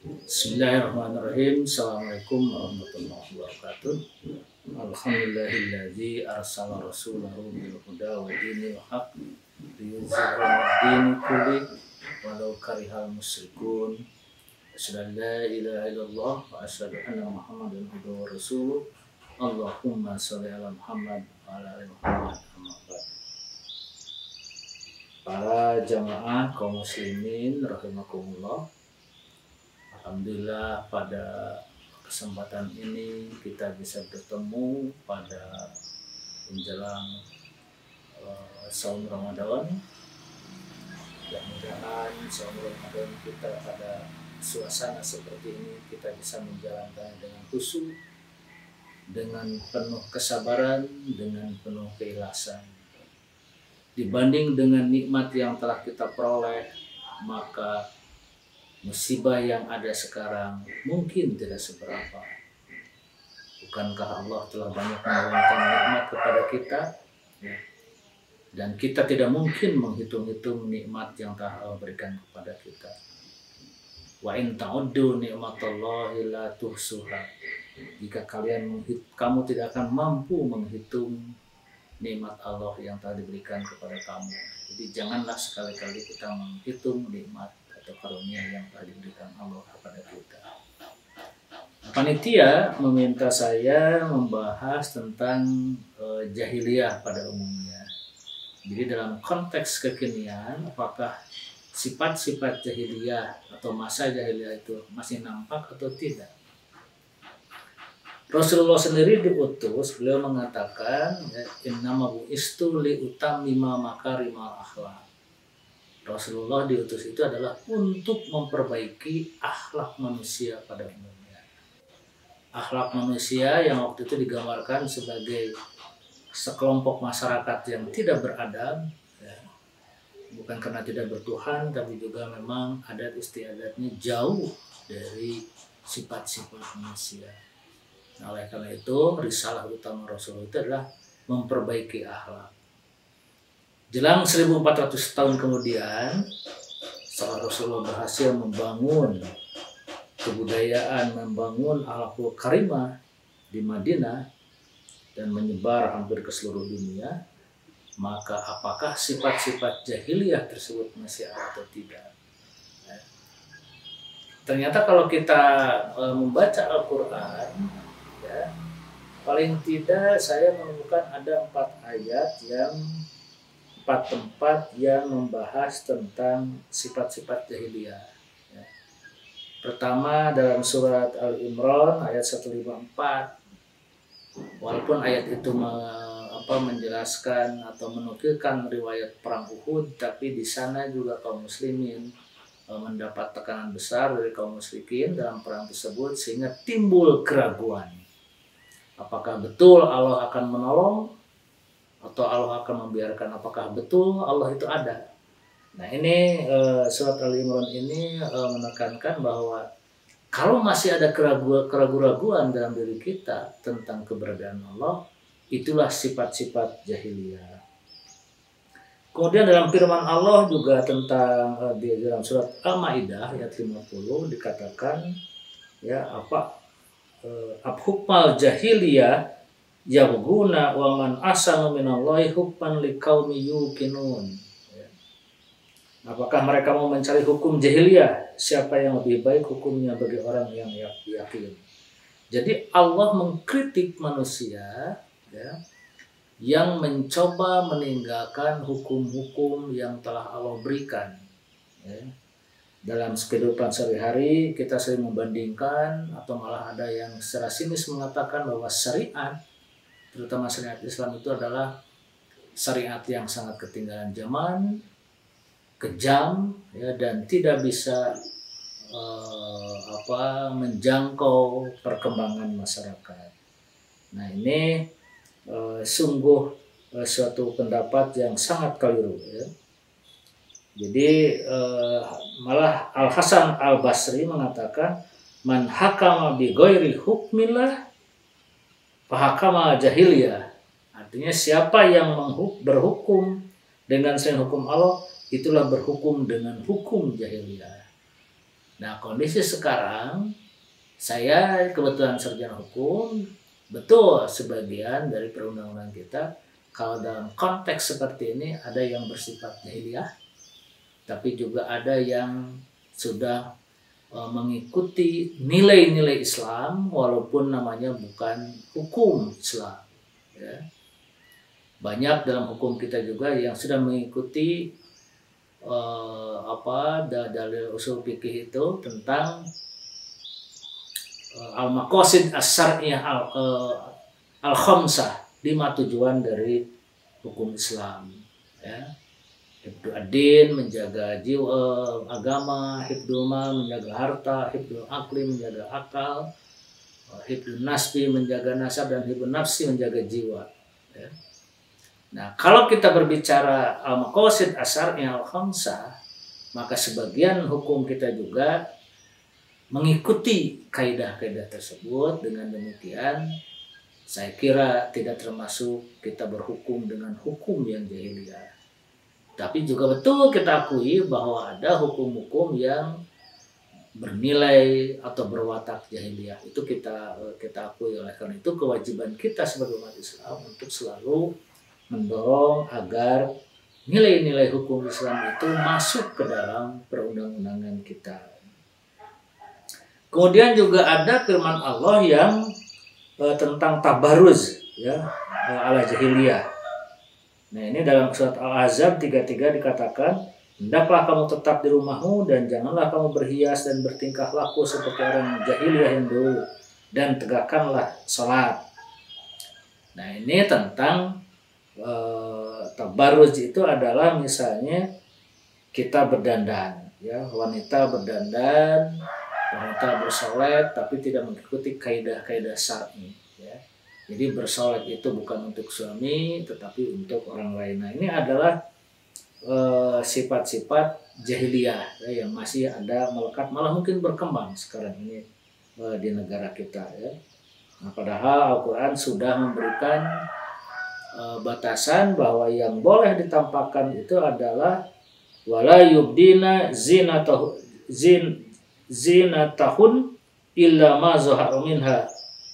Bismillahirrahmanirrahim. Assalamualaikum warahmatullahi wabarakatuh. Alhamdulillahilladzi arsala rasulahu bil huda wa dinil haq liyuzhirahu ad-din kulli walau karihal musyrikun. Asyhadu an la ilaha illallah wa asyhadu anna Muhammadan abduhu wa rasuluh. Allahumma shalli ala Muhammad wa ala ali Muhammad. Amma ba'd. Para jamaah kaum muslimin rahimakumullah. Alhamdulillah pada kesempatan ini kita bisa bertemu pada menjelang saum Ramadan. Mudah-mudahan saum Ramadan kita pada suasana seperti ini kita bisa menjalankan dengan khusyuk, dengan penuh kesabaran, dengan penuh keikhlasan. Dibanding dengan nikmat yang telah kita peroleh, maka musibah yang ada sekarang mungkin tidak seberapa. Bukankah Allah telah banyak menurunkan nikmat kepada kita? Dan kita tidak mungkin menghitung-hitung nikmat yang telah Allah berikan kepada kita. Wa in ta'uddu ni'matallahi la tuhsuha. Jika kamu tidak akan mampu menghitung nikmat Allah yang telah diberikan kepada kamu. Jadi janganlah sekali-kali kita menghitung nikmat atau karunia yang telah diberikan Allah kepada kita. Panitia meminta saya membahas tentang jahiliyah pada umumnya. Jadi dalam konteks kekinian, apakah sifat-sifat jahiliyah atau masa jahiliyah itu masih nampak atau tidak? Rasulullah sendiri diutus, beliau mengatakan, innama bu'istu li utammima makarimal akhlaq. Rasulullah diutus itu adalah untuk memperbaiki akhlak manusia pada umumnya. Akhlak manusia yang waktu itu digambarkan sebagai sekelompok masyarakat yang tidak beradab, ya. Bukan karena tidak bertuhan, tapi juga memang adat istiadatnya jauh dari sifat-sifat manusia. Nah, oleh karena itu, risalah utama Rasulullah itu adalah memperbaiki akhlak. Jelang 1400 tahun kemudian, setelah Rasulullah berhasil membangun kebudayaan, membangun akhlakul karimah di Madinah dan menyebar hampir ke seluruh dunia, maka apakah sifat-sifat jahiliyah tersebut masih ada atau tidak? Ternyata kalau kita membaca Al-Quran, ya, paling tidak saya menemukan ada 4 tempat yang membahas tentang sifat-sifat jahiliyah. Ya. Pertama dalam surat Al-Imran ayat 154. Walaupun ayat itu menjelaskan atau menukilkan riwayat perang Uhud, tapi di sana juga kaum muslimin mendapat tekanan besar dari kaum musyrikin dalam perang tersebut sehingga timbul keraguan. Apakah betul Allah akan menolong atau Allah akan membiarkan? Apakah betul Allah itu ada? Nah ini surat Al-Imran ini menekankan bahwa kalau masih ada keraguan dalam diri kita tentang keberadaan Allah, itulah sifat-sifat jahiliyah. Kemudian dalam firman Allah juga tentang di dalam surat Al-Maidah ayat 50 dikatakan ya abhukmal jahiliyah yabghuna wa man ahsanu minallahi hukman liqaumi yuqinun. Apakah mereka mau mencari hukum jahiliyah? Siapa yang lebih baik hukumnya bagi orang yang yakin? Jadi Allah mengkritik manusia, ya, yang mencoba meninggalkan hukum-hukum yang telah Allah berikan. Ya. Dalam kehidupan sehari-hari kita sering membandingkan atau malah ada yang secara sinis mengatakan bahwa syariat, terutama syariat Islam itu adalah syariat yang sangat ketinggalan zaman, kejam, ya, dan tidak bisa menjangkau perkembangan masyarakat. Nah ini sungguh suatu pendapat yang sangat keliru, ya. Jadi malah Al Hasan Al Basri mengatakan man hakama bi ghairi hukmillah fahakama jahiliyah. Artinya siapa yang berhukum dengan selain hukum Allah, itulah berhukum dengan hukum jahiliyah. Nah, kondisi sekarang saya kebetulan sarjana hukum, betul sebagian dari perundang-undangan kita kalau dalam konteks seperti ini ada yang bersifat jahiliyah, tapi juga ada yang sudah mengikuti nilai-nilai Islam walaupun namanya bukan hukum Islam. Ya. Banyak dalam hukum kita juga yang sudah mengikuti dalil usul fikih itu tentang al-maqasid as-syar'iyyah al-khamsah, 5 tujuan dari hukum Islam. Ya. Hifdzu ad-din, menjaga jiwa agama, hifdzu mal, menjaga harta, hifdzu aqli, menjaga akal, hifdzu nasbi, menjaga nasab, dan hifdzu nafsi, menjaga jiwa. Ya. Nah, kalau kita berbicara al-maqasid as-syar'iyyah al-khamsah, maka sebagian hukum kita juga mengikuti kaidah-kaidah tersebut. Dengan demikian, saya kira tidak termasuk kita berhukum dengan hukum yang jahiliyah. Tapi juga betul kita akui bahwa ada hukum-hukum yang bernilai atau berwatak jahiliyah. Itu kita akui. Oleh karena itu kewajiban kita sebagai umat Islam untuk selalu mendorong agar nilai-nilai hukum Islam itu masuk ke dalam perundang-undangan kita. Kemudian juga ada firman Allah yang tentang tabarruz, ya, ala jahiliyah. Nah, ini dalam surat Al-Ahzab 33 dikatakan, hendaklah kamu tetap di rumahmu dan janganlah kamu berhias dan bertingkah laku seperti orang jahiliyah yang dulu, dan tegakkanlah salat. Nah, ini tentang tabarruj itu adalah misalnya kita berdandan, ya, wanita berdandan, wanita bersolek tapi tidak mengikuti kaidah-kaidah syar'i, ya. Jadi bersolek itu bukan untuk suami tetapi untuk orang lain. Nah, ini adalah sifat-sifat jahiliyah, ya, yang masih ada melekat, malah mungkin berkembang sekarang ini di negara kita, ya. Nah, padahal Al-Quran sudah memberikan batasan bahwa yang boleh ditampakkan itu adalah wala yubdina zinatahun illa ma zahara minha,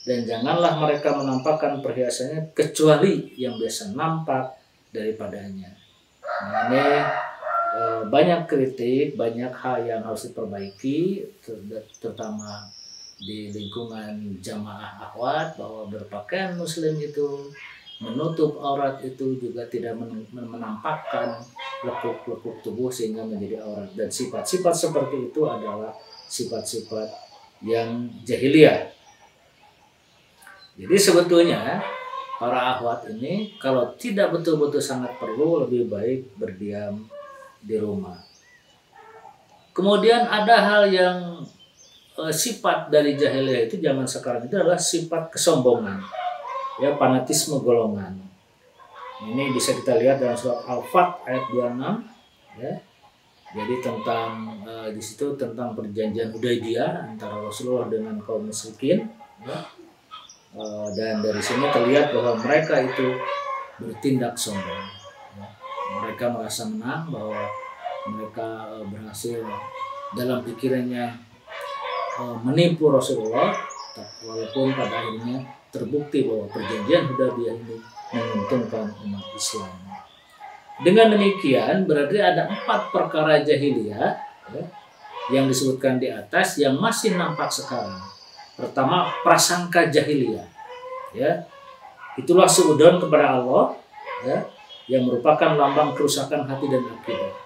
dan janganlah mereka menampakkan perhiasannya kecuali yang biasa nampak daripadanya. Nah, ini banyak kritik, banyak hal yang harus diperbaiki, terutama di lingkungan jamaah akhwat, bahwa berpakaian muslim itu, menutup aurat itu juga tidak menampakkan lekuk-lekuk tubuh sehingga menjadi aurat. Dan sifat-sifat seperti itu adalah sifat-sifat yang jahiliyah. Jadi sebetulnya para akhwat ini kalau tidak betul-betul sangat perlu, lebih baik berdiam di rumah. Kemudian ada hal yang sifat dari jahiliyah itu zaman sekarang itu adalah sifat kesombongan, ya, fanatisme golongan. Ini bisa kita lihat dalam surat Al-Fat ayat 26, ya. Jadi tentang di situ tentang perjanjian Hudaybiyah antara Rasulullah dengan kaum musyrikin, ya. Dan dari sini terlihat bahwa mereka itu bertindak sombong, ya. Mereka merasa menang, bahwa mereka berhasil dalam pikirannya menipu Rasulullah, walaupun pada akhirnya terbukti bahwa perjanjian Hudaybiyah ini menguntungkan umat Islam. Dengan demikian berarti ada 4 perkara jahiliyah, ya, yang disebutkan di atas yang masih nampak sekarang. Pertama, prasangka jahiliyah, ya, itulah suudzon kepada Allah, ya, yang merupakan lambang kerusakan hati dan akidah.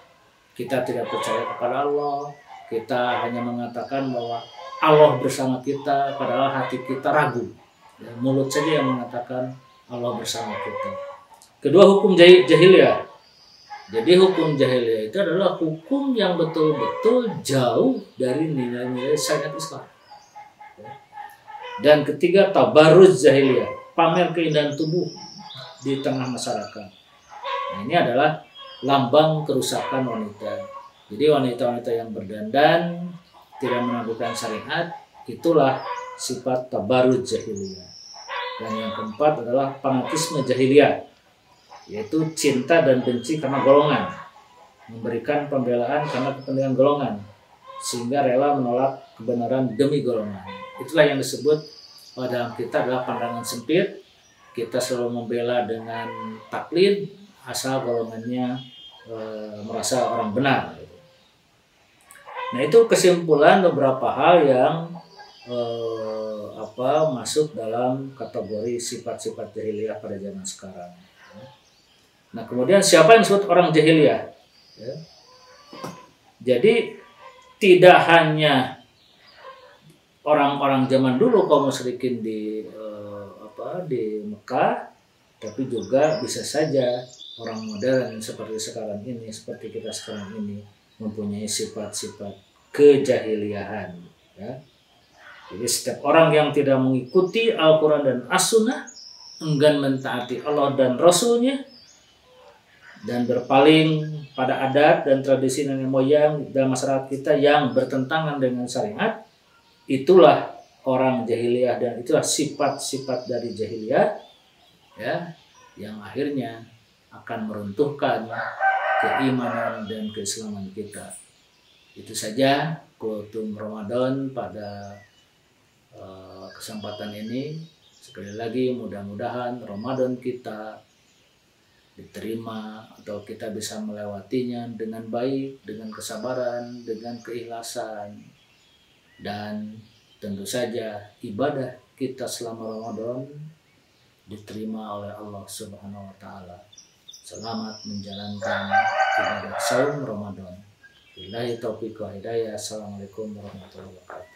Kita tidak percaya kepada Allah, kita hanya mengatakan bahwa Allah bersama kita, padahal hati kita ragu. Ya, mulut saja yang mengatakan Allah bersama kita. Kedua, hukum jahiliyah. Jadi hukum jahiliyah itu adalah hukum yang betul-betul jauh dari nilai-nilai syariat Islam. Dan ketiga, tabarruz jahiliyah, pamer keindahan tubuh di tengah masyarakat. Nah, ini adalah lambang kerusakan wanita. Jadi wanita-wanita yang berdandan, tidak menangguhkan syariat, itulah sifat tabarruz jahiliyah. Dan yang keempat adalah fanatisme jahiliyah, yaitu cinta dan benci karena golongan, memberikan pembelaan karena kepentingan golongan, sehingga rela menolak kebenaran demi golongan. Itulah yang disebut dalam kita adalah pandangan sempit. Kita selalu membela dengan taklid asal golongannya merasa orang benar. Nah, itu kesimpulan beberapa hal yang masuk dalam kategori sifat-sifat jahiliyah pada zaman sekarang. Nah, kemudian siapa yang disebut orang jahiliyah? Ya. Jadi tidak hanya orang-orang zaman dulu kaum musyrikin di Mekah, tapi juga bisa saja orang modern seperti sekarang ini, seperti kita sekarang ini mempunyai sifat-sifat kejahiliahan. Ya. Jadi setiap orang yang tidak mengikuti Al-Quran dan As-Sunnah, enggan mentaati Allah dan Rasulnya, dan berpaling pada adat dan tradisi nenek moyang dalam masyarakat kita yang bertentangan dengan syariat, itulah orang jahiliyah dan itulah sifat-sifat dari jahiliyah, ya, yang akhirnya akan meruntuhkan keimanan dan keislaman kita. Itu saja kultum Ramadan pada kesempatan ini. Sekali lagi mudah-mudahan Ramadan kita diterima atau kita bisa melewatinya dengan baik, dengan kesabaran, dengan keikhlasan, dan tentu saja ibadah kita selama Ramadan diterima oleh Allah Subhanahu wa taala. Selamat menjalankan ibadah saum Ramadan. Billahi taufiq wa hidayah. Assalamualaikum warahmatullahi wabarakatuh.